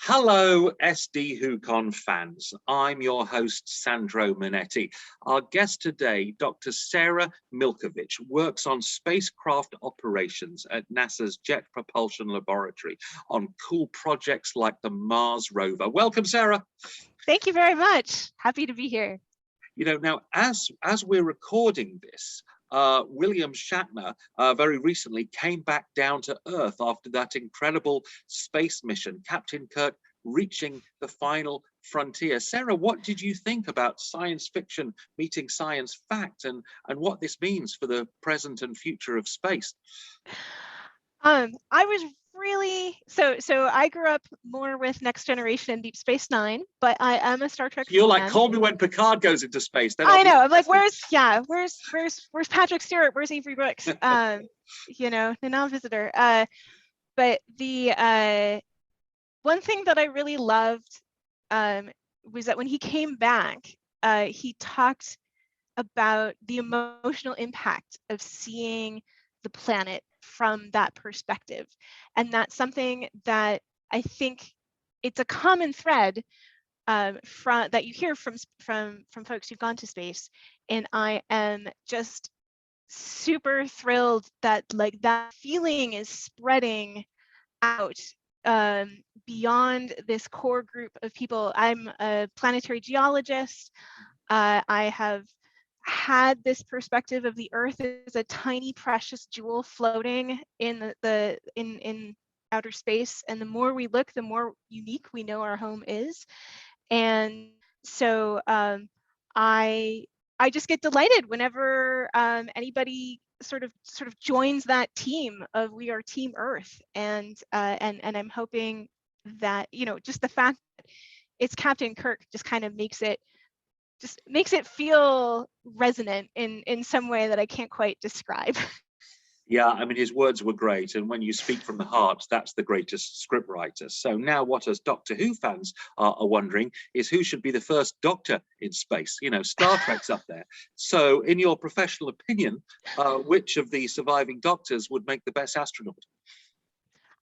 Hello, SD WhoCon fans. I'm your host, Sandro Monetti. Our guest today, Dr. Sarah Milkovich, works on spacecraft operations at NASA's Jet Propulsion Laboratory on cool projects like the Mars rover. Welcome, Sarah. Thank you very much. Happy to be here. You know, now, as we're recording this, William Shatner very recently came back down to Earth after that incredible space mission, Captain Kirk reaching the final frontier. Sarah, what did you think about science fiction meeting science fact and what this means for the present and future of space? I was really so I grew up more with Next Generation and Deep Space Nine, but I am a Star Trek You're fan. like, call me when Picard goes into space. Then I know. I'm like, where's Patrick Stewart? Where's Avery Brooks? You know, the non-visitor. But the one thing that I really loved was that when he came back, he talked about the emotional impact of seeing the planet from that perspective. And that's something that I think it's a common thread that you hear from folks who've gone to space. And I am just super thrilled that like that feeling is spreading out beyond this core group of people. I'm a planetary geologist. I have had this perspective of the Earth as a tiny precious jewel floating in in outer space, and the more we look, the more unique we know our home is. And so I just get delighted whenever anybody sort of joins that team of we are Team Earth, and I'm hoping that, you know, just the fact that it's Captain Kirk just kind of makes it feel resonant in some way that I can't quite describe. Yeah, I mean, his words were great. And when you speak from the heart, that's the greatest scriptwriter. So now what us Doctor Who fans are wondering is who should be the first Doctor in space? You know, Star Trek's up there. So in your professional opinion, which of the surviving Doctors would make the best astronaut?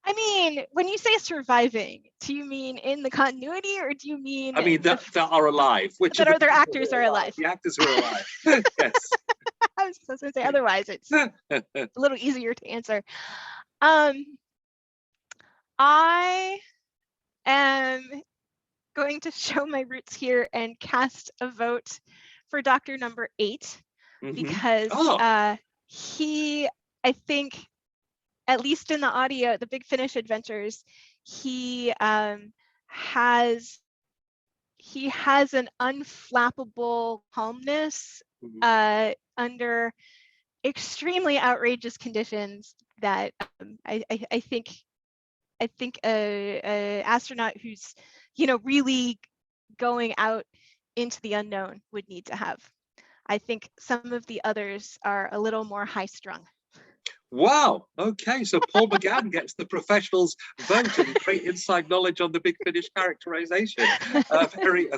I mean, when you say surviving, do you mean in the continuity, or do you mean? I mean, that are alive. Which that are their actors are alive? The actors who are alive. Yes. I was going to say otherwise it's a little easier to answer. I am going to show my roots here and cast a vote for Doctor number 8 because he, I think, at least in the audio, the Big Finish Adventures, he has an unflappable calmness under extremely outrageous conditions that I think a astronaut who's, you know, really going out into the unknown would need to have. I think some of the others are a little more high strung. Wow. Okay, so Paul McGann gets the professionals' vote and great inside knowledge on the Big Finish characterization. Very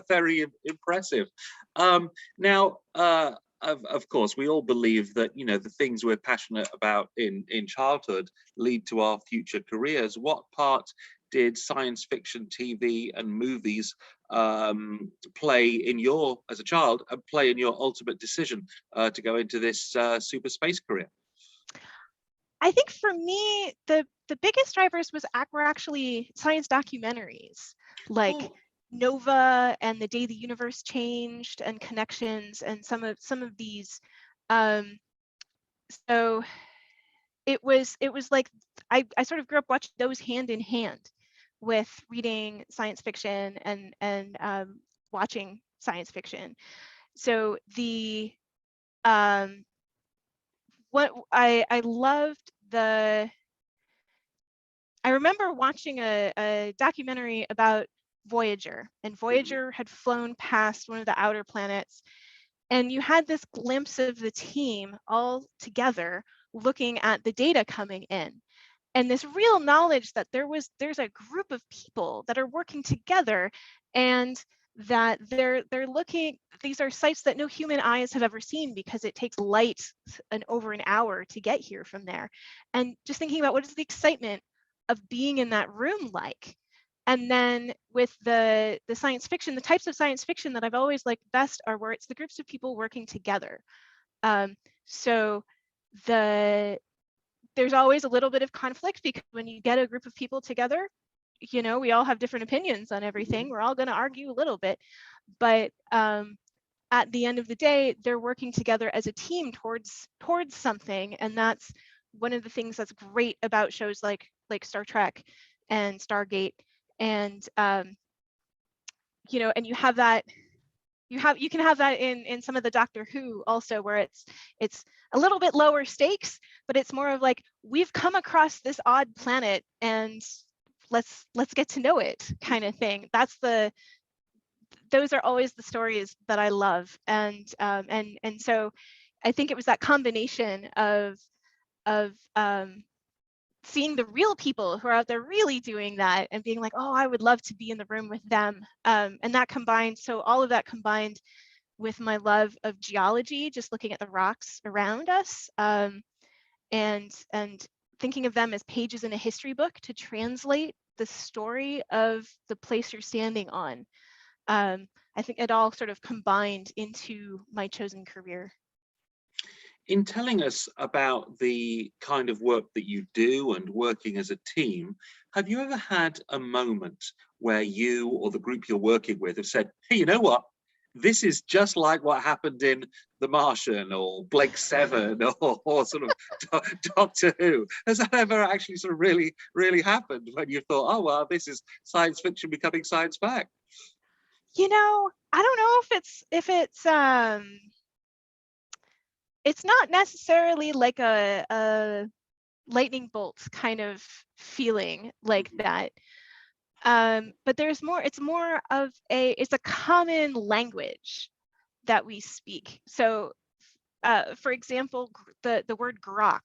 impressive. Now, of course, we all believe that, you know, the things we're passionate about in childhood lead to our future careers. What part did science fiction TV and movies play in your, as a child, play in your ultimate decision to go into this super space career? I think for me, the biggest drivers were actually science documentaries, like Nova and The Day the Universe Changed and Connections and some of these. So it was like I sort of grew up watching those hand in hand with reading science fiction and watching science fiction. So the what I loved I remember watching a documentary about Voyager, and Voyager had flown past one of the outer planets, and you had this glimpse of the team all together looking at the data coming in, and this real knowledge that there's a group of people that are working together, and that they're looking, these are sites that no human eyes have ever seen because it takes light over an hour to get here from there. And just thinking about what is the excitement of being in that room like, And then with the science fiction, the types of science fiction that I've always liked best are where it's the groups of people working together. So there's always a little bit of conflict, because when you get a group of people together, you know, we all have different opinions on everything. We're all going to argue a little bit, but at the end of the day, they're working together as a team towards something. And that's one of the things that's great about shows like Star Trek and Stargate. And you know, and you have that, you can have that in some of the Doctor Who also, where it's a little bit lower stakes, but it's more of like, we've come across this odd planet and let's get to know it kind of thing. Those are always the stories that I love. And so I think it was that combination of seeing the real people who are out there really doing that and being like, oh, I would love to be in the room with them. And that combined, so all of that combined with my love of geology, just looking at the rocks around us, and thinking of them as pages in a history book to translate the story of the place you're standing on. I think it all sort of combined into my chosen career. In telling us about the kind of work that you do and working as a team, have you ever had a moment where you or the group you're working with have said, hey, you know what? This is just like what happened in The Martian or Blake 7 or sort of Doctor Who. Has that ever actually sort of really, really happened when you thought, oh, well, this is science fiction becoming science fact? You know, I don't know if it's not necessarily like a lightning bolt kind of feeling like that. But there's more, it's more of it's a common language that we speak. So for example, the word grok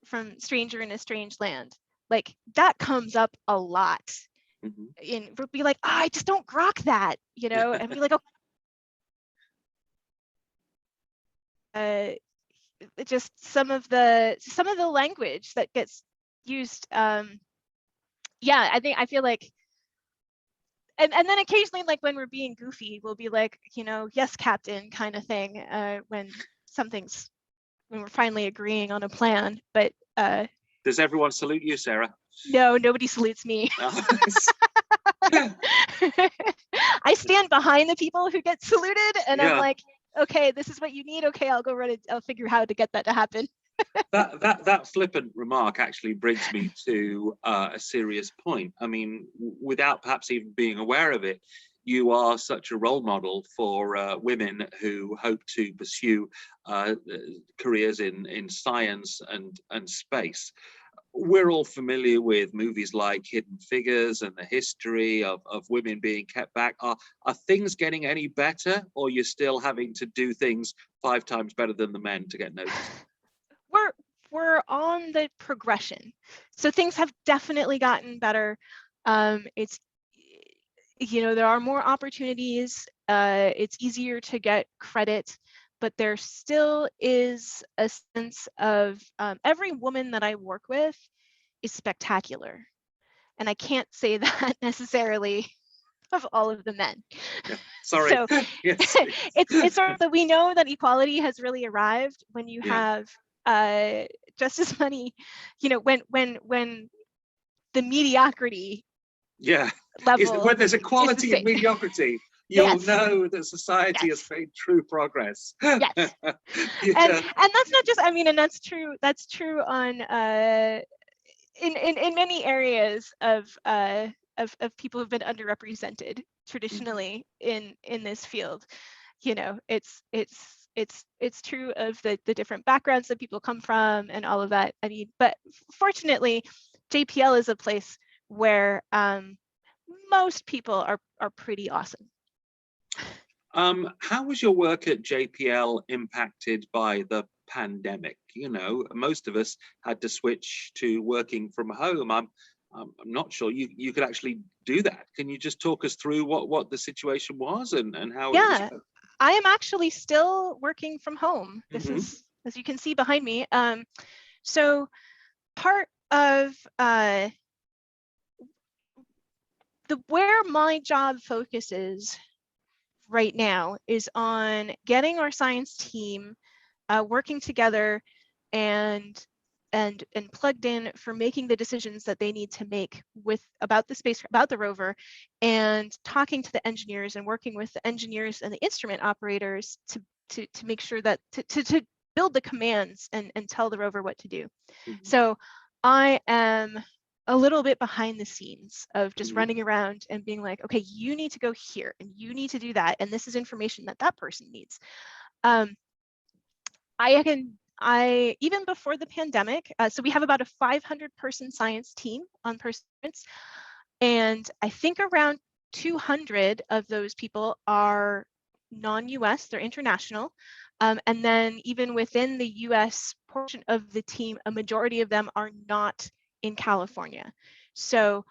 from Stranger in a Strange Land, like that comes up a lot. And we'll be like, oh, I just don't grok that, you know, and be like, oh, just some of the language that gets used. Yeah, I feel like, and then occasionally, like when we're being goofy, we'll be like, you know, yes, Captain, kind of thing, when we're finally agreeing on a plan. But does everyone salute you, Sarah? No, nobody salutes me. I stand behind the people who get saluted, and I'm like, okay, this is what you need. Okay, I'll go run it. I'll figure how to get that to happen. that flippant remark actually brings me to a serious point. I mean, without perhaps even being aware of it, you are such a role model for women who hope to pursue careers in science and space. We're all familiar with movies like Hidden Figures and the history of women being kept back. Are things getting any better, or you're still having to do things 5 times better than the men to get noticed? We're on the progression. So things have definitely gotten better. It's, you know, there are more opportunities. It's easier to get credit, but there still is a sense of every woman that I work with is spectacular. And I can't say that necessarily of all of the men. Yeah, sorry. So yes. it's sort of that we know that equality has really arrived when you have just as many, you know, when the mediocrity level when there's equality and mediocrity, you'll know that society has made true progress. Yes. And that's not just, I mean, and that's true on in many areas of people who've been underrepresented traditionally in this field. You know, it's true of the different backgrounds that people come from and all of that. I mean, but fortunately, JPL is a place where most people are pretty awesome. How was your work at JPL impacted by the pandemic? You know, most of us had to switch to working from home. I'm not sure you could actually do that. Can you just talk us through what the situation was and how it was? I am actually still working from home. This is, as you can see behind me. So part of where my job focuses right now is on getting our science team working together and plugged in for making the decisions that they need to make about the rover, and talking to the engineers and working with the engineers and the instrument operators to make sure that to build the commands and tell the rover what to do. Mhm. So I am a little bit behind the scenes of just Mhm. running around and being like, okay, you need to go here and you need to do that, and this is information that person needs. I even before the pandemic, so we have about a 500-person science team on Perseverance, and I think around 200 of those people are non-US, they're international. And then even within the US portion of the team, a majority of them are not in California. So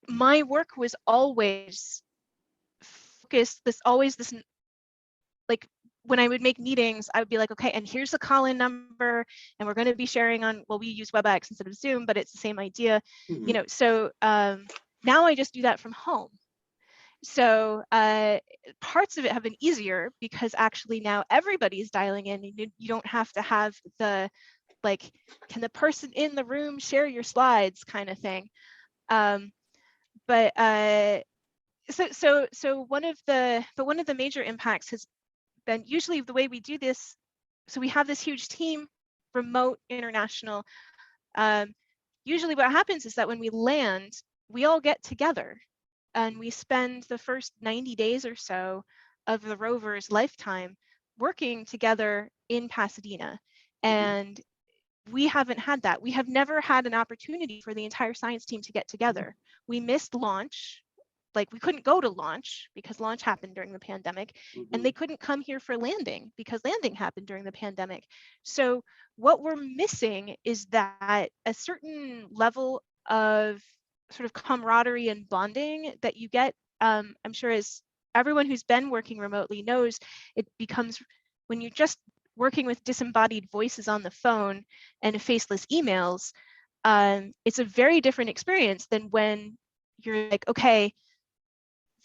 my work was always focused, this like, when I would make meetings, I would be like, okay, and here's the call-in number, and we're going to be sharing on, well, we use WebEx instead of Zoom, but it's the same idea, Mhm. you know. So now I just do that from home. So parts of it have been easier because actually now everybody's dialing in. You don't have to have the, like, can the person in the room share your slides kind of thing. But so one of the major impacts has been, usually the way we do this, so we have this huge team, remote, international. Usually what happens is that when we land, we all get together and we spend the first 90 days or so of the rover's lifetime working together in Pasadena. And we haven't had that. We have never had an opportunity for the entire science team to get together. We missed launch. Like, we couldn't go to launch because launch happened during the pandemic, and they couldn't come here for landing because landing happened during the pandemic. So what we're missing is that a certain level of sort of camaraderie and bonding that you get, I'm sure, as everyone who's been working remotely knows, it becomes, when you're just working with disembodied voices on the phone and faceless emails, it's a very different experience than when you're like, okay,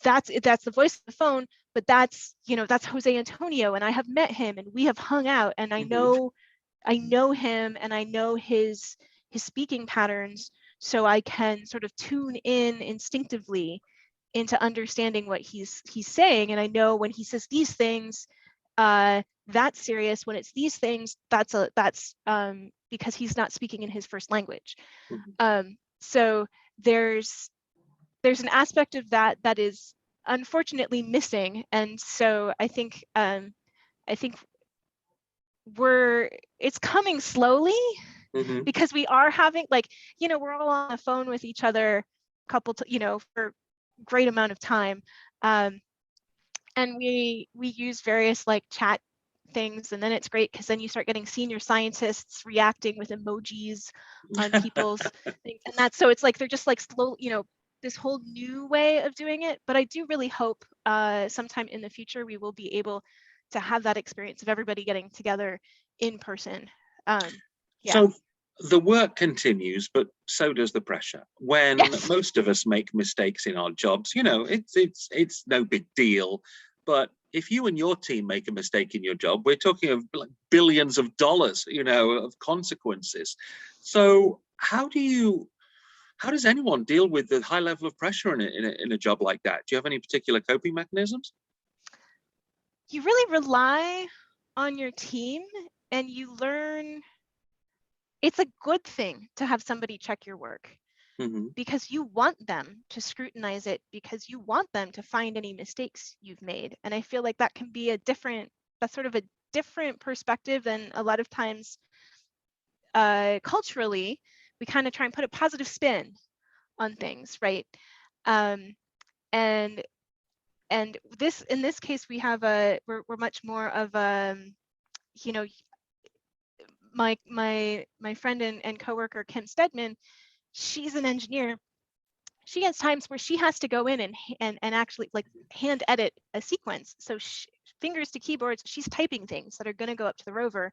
that's the voice of the phone, but that's Jose Antonio, and I have met him and we have hung out, and I know him and I know his speaking patterns, so I can sort of tune in instinctively into understanding what he's saying, and I know when he says these things, that's serious. When it's these things, that's because he's not speaking in his first language. So there's an aspect of that is unfortunately missing, and so I think it's coming slowly, because we are having, like, we're all on the phone with each other for a great amount of time, and we use various, like, chat things, and then it's great because then you start getting senior scientists reacting with emojis on people's things, and that's, so it's like they're just like slow, this whole new way of doing it. But I do really hope sometime in the future we will be able to have that experience of everybody getting together in person. Yeah. So the work continues, but so does the pressure. When Yes. most of us make mistakes in our jobs, it's no big deal. But if you and your team make a mistake in your job, we're talking of like billions of dollars, of consequences. So how does anyone deal with the high level of pressure in a job like that? Do you have any particular coping mechanisms? You really rely on your team, and you learn. It's a good thing to have somebody check your work, because you want them to scrutinize it, because you want them to find any mistakes you've made. And I feel like that can be that's sort of a different perspective than a lot of times culturally. We kind of try and put a positive spin on things, right? And in this case, we're much more of my friend and coworker Kim Stedman. She's an engineer. She has times where she has to go in and actually, like, hand edit a sequence. So fingers to keyboards, she's typing things that are going to go up to the rover.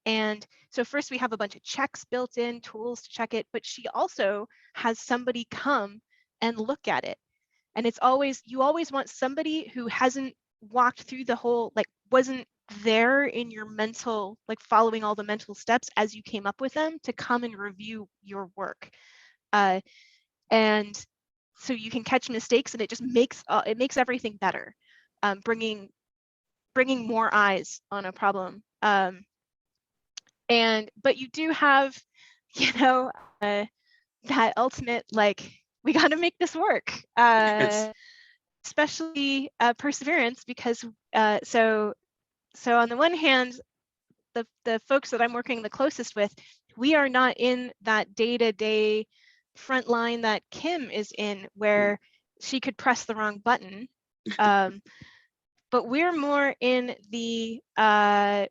And so first we have a bunch of checks built in, tools to check it, but she also has somebody come and look at it. And it's always, you always want somebody who hasn't walked through the whole, like wasn't there in your mental, like following all the mental steps as you came up with them, to come and review your work. And so you can catch mistakes, and it just makes everything better, bringing more eyes on a problem. But you do have, you know, that ultimate, like, we got to make this work, Yes. especially perseverance, because so on the one hand, the folks that I'm working the closest with, we are not in that day-to-day front line that Kim is in, where she could press the wrong button. But we're more in the part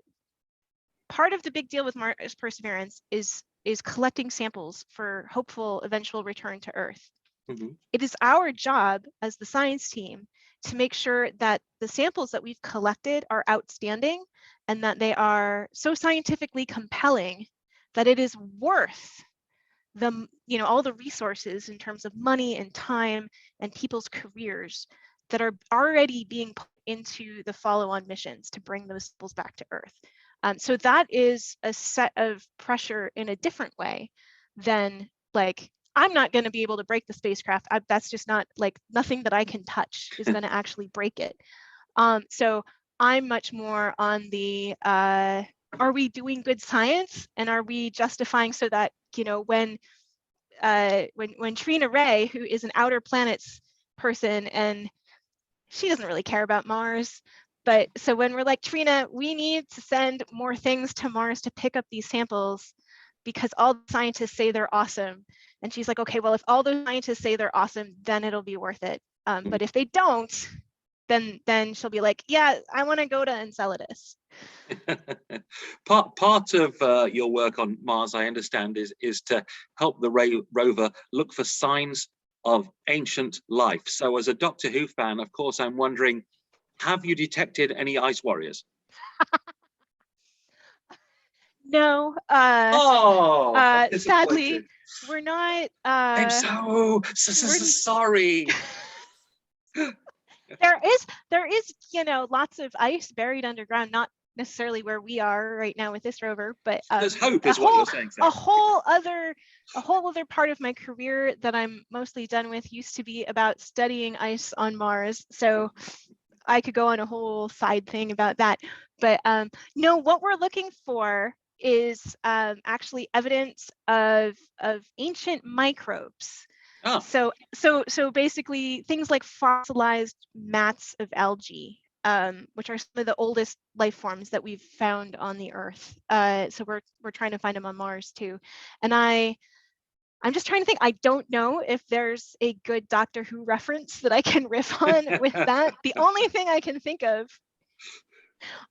of the big deal with Mars Perseverance is collecting samples for hopeful eventual return to Earth. Mm-hmm. It is our job as the science team to make sure that the samples that we've collected are outstanding, and that they are so scientifically compelling that it is worth the, you know, all the resources in terms of money and time and people's careers that are already being put into the follow-on missions to bring those samples back to Earth. So that is a set of pressure in a different way than, like, I'm not going to be able to break the spacecraft. That's just not, like, nothing that I can touch is going to actually break it. So I'm much more on the, are we doing good science, and are we justifying, so that, you know, when Trina Ray, who is an outer planets person, and she doesn't really care about Mars, but so when we're like, Trina, we need to send more things to Mars to pick up these samples because all the scientists say they're awesome. And she's like, okay, well, if all those scientists say they're awesome, then it'll be worth it. But if they don't, then she'll be like, yeah, I want to go to Enceladus. Part of your work on Mars, I understand, is to help the rover look for signs of ancient life. So as a Doctor Who fan, of course, I'm wondering, have you detected any ice warriors? No. Sadly, we're not. I'm so sorry. There is, you know, lots of ice buried underground, not necessarily where we are right now with this rover, but there's hope, is what you're saying, Sarah. a whole other part of my career that I'm mostly done with used to be about studying ice on Mars. So I could go on a whole side thing about that. But no, what we're looking for is actually evidence of ancient microbes. Oh. So basically things like fossilized mats of algae, which are some of the oldest life forms that we've found on the Earth. So we're trying to find them on Mars too. And I'm just trying to think, I don't know if there's a good Doctor Who reference that I can riff on with that. The only thing I can think of,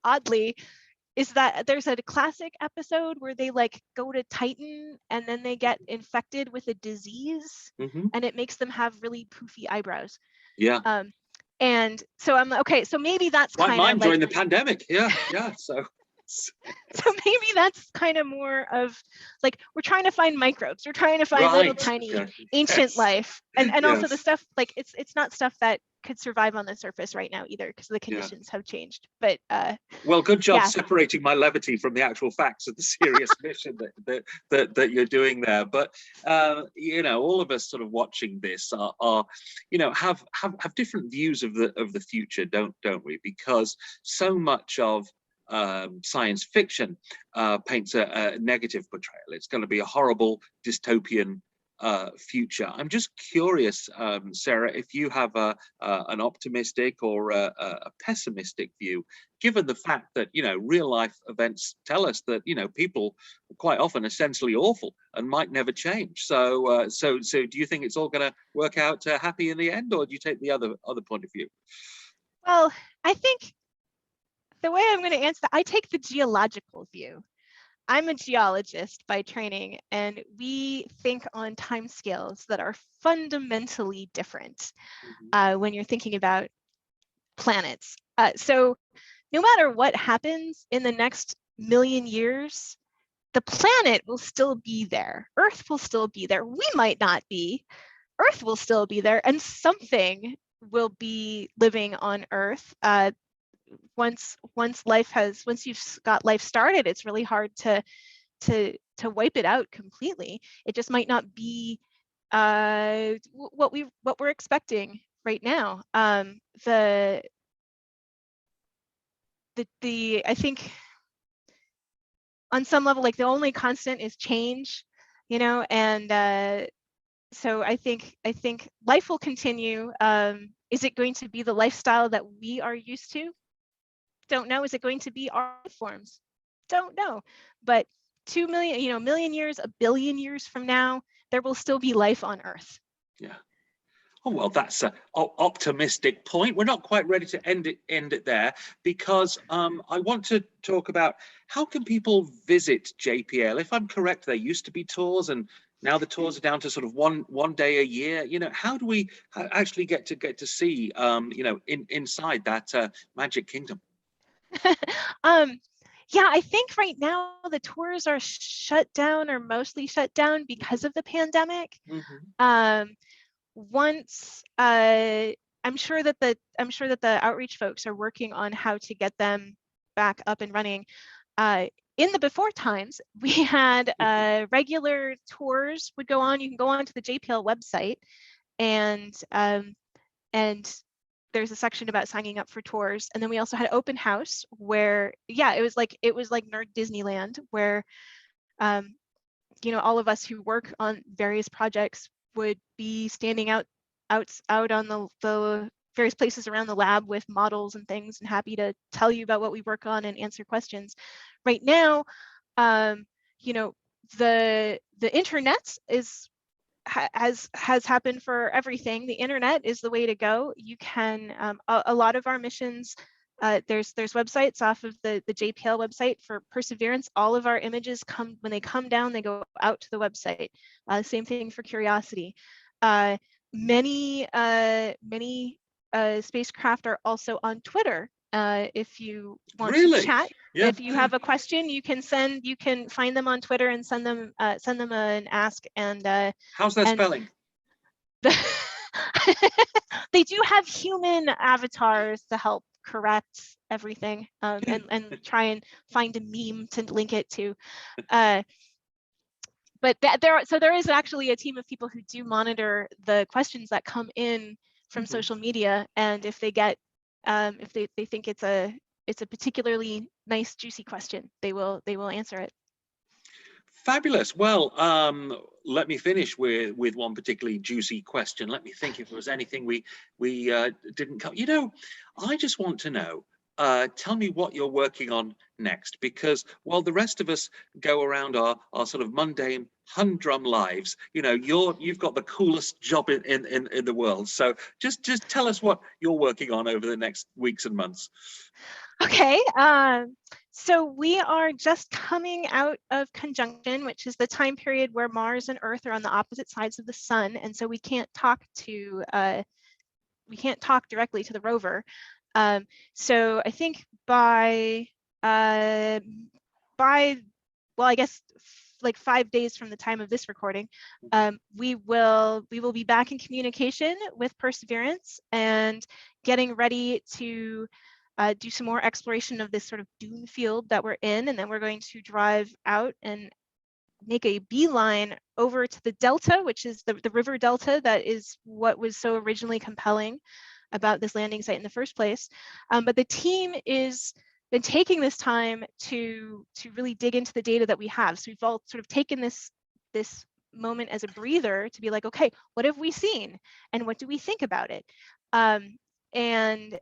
oddly, is that there's a classic episode where they, like, go to Titan and then they get infected with a disease, and it makes them have really poofy eyebrows. Yeah. And so I'm okay, so maybe that's like kind mine of during the pandemic. Yeah. So maybe that's kind of more of, like, we're trying to find microbes, we're trying to find little tiny ancient life, and also the stuff, like, it's not stuff that could survive on the surface right now either, because the conditions have changed. But well, good job separating my levity from the actual facts of the serious mission that you're doing there. But you know, all of us sort of watching this are you know, have different views of the future, don't we? Because so much of science fiction paints a negative portrayal. It's going to be a horrible dystopian future. I'm just curious, Sarah, if you have an optimistic or a pessimistic view, given the fact that, you know, real life events tell us that, you know, people are quite often essentially awful and might never change. So do you think it's all going to work out happy in the end, or do you take the other point of view? Well, I think the way I'm going to answer that, I take the geological view. I'm a geologist by training, and we think on timescales that are fundamentally different when you're thinking about planets. So no matter what happens in the next million years, the planet will still be there. Earth will still be there. We might not be. Earth will still be there, and something will be living on Earth. Once you've got life started, it's really hard to wipe it out completely. It just might not be what we're expecting right now. I think on some level, like, the only constant is change, and so I think life will continue. Is it going to be the lifestyle that we are used to? Don't know. Is it going to be our life forms? Don't know. But 2 million, million years, a billion years from now, there will still be life on Earth. Yeah. Oh, well, that's an optimistic point. We're not quite ready to end it there, because I want to talk about how can people visit JPL. If I'm correct, there used to be tours, and now the tours are down to sort of one day a year. How do we actually get to see inside that magic kingdom? Yeah, I think right now the tours are shut down, or mostly shut down, because of the pandemic. Mm-hmm. Once I'm sure that the outreach folks are working on how to get them back up and running. In the before times, we had regular tours would go on. You can go on to the JPL website, and there's a section about signing up for tours. And then we also had open house, where, yeah, it was like Nerd Disneyland, where all of us who work on various projects would be standing out on the various places around the lab with models and things, and happy to tell you about what we work on and answer questions. Right now, the internet has happened for everything. The internet is the way to go. You can a lot of our missions, there's websites off of the JPL website for Perseverance. All of our images when they come down, they go out to the website. Same thing for Curiosity. Many spacecraft are also on Twitter. If you want to chat, yeah. If you have a question, you can find them on Twitter and send them an ask. And how's their spelling? They do have human avatars to help correct everything, and try and find a meme to link it to. But there is actually a team of people who do monitor the questions that come in from social media, and if they get if they think it's a particularly nice, juicy question, they will answer it. Fabulous. Well, let me finish with one particularly juicy question. Let me think if there was anything we didn't cover. I just want to know. Tell me what you're working on next, because while the rest of us go around our sort of mundane humdrum lives, you've got the coolest job in the world. So just tell us what you're working on over the next weeks and months. Okay. So we are just coming out of conjunction, which is the time period where Mars and Earth are on the opposite sides of the sun, and so we can't talk directly to the rover. So I think by I guess like 5 days from the time of this recording, we will be back in communication with Perseverance and getting ready to do some more exploration of this sort of dune field that we're in, and then we're going to drive out and make a beeline over to the delta, which is the river delta that is what was so originally compelling about this landing site in the first place. But the team is been taking this time to really dig into the data that we have. So we've all sort of taken this moment as a breather to be like, okay, what have we seen and what do we think about it? And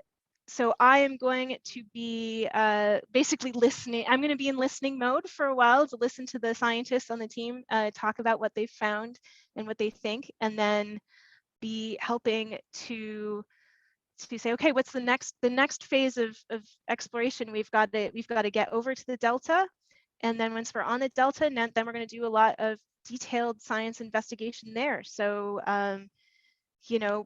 so I am going to be basically listening. I'm going to be in listening mode for a while to listen to the scientists on the team talk about what they've found and what they think, and then be helping to say, okay, what's the next phase of exploration? We've got to get over to the delta, and then once we're on the delta, then we're going to do a lot of detailed science investigation there. So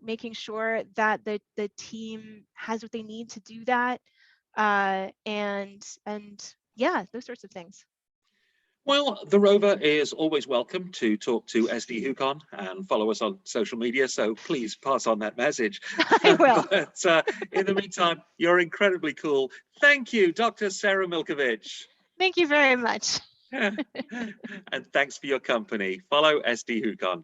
making sure that the team has what they need to do that, and yeah, those sorts of things. Well, the rover is always welcome to talk to SD Hucon and follow us on social media, so please pass on that message. I will. But in the meantime, you're incredibly cool. Thank you, Dr. Sarah Milkovich. Thank you very much. And thanks for your company. Follow SD Hucon.